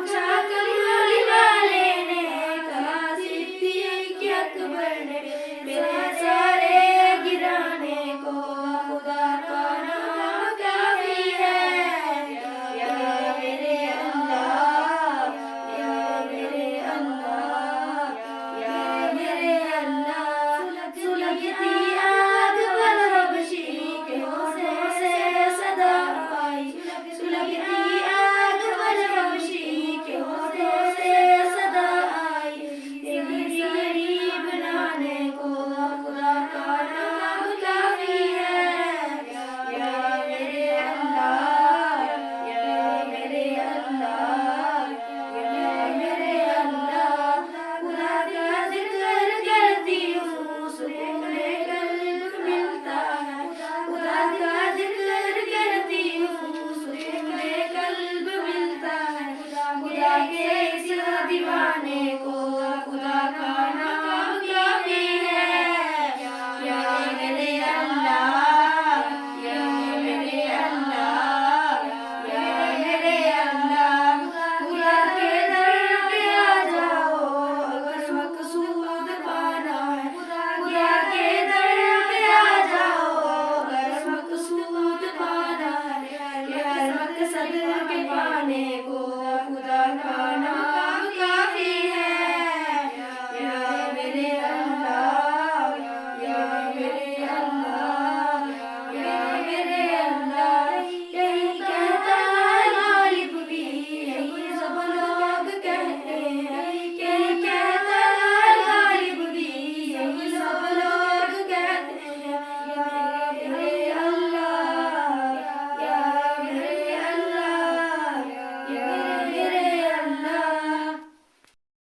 पूछा कमली वाले ने, कहा सिद्दीक़ अकबर ने, मेरे सारे गिराने को खुदा का नाम काफ़ी है। या मेरे अल्लाह, या मेरे अल्लाह, या मेरे अल्लाह। सुलगती आग पर हबशी के होठों से सदा आई, सुलगती आग पर हबशी के होठों से सदा आई। तेरी गरीब बनाने को खुदा का नाम काफ़ी है। या मेरे अल्लाह, या मेरे अल्लाह, या मेरे अल्लाह। खुदा का जिक्र करती हूँ, सुकून कल्ब मिलता है। खुदा का जिक्र करती हूँ, सुकून कल्ब मिलता है। खुदा के इस दीवाने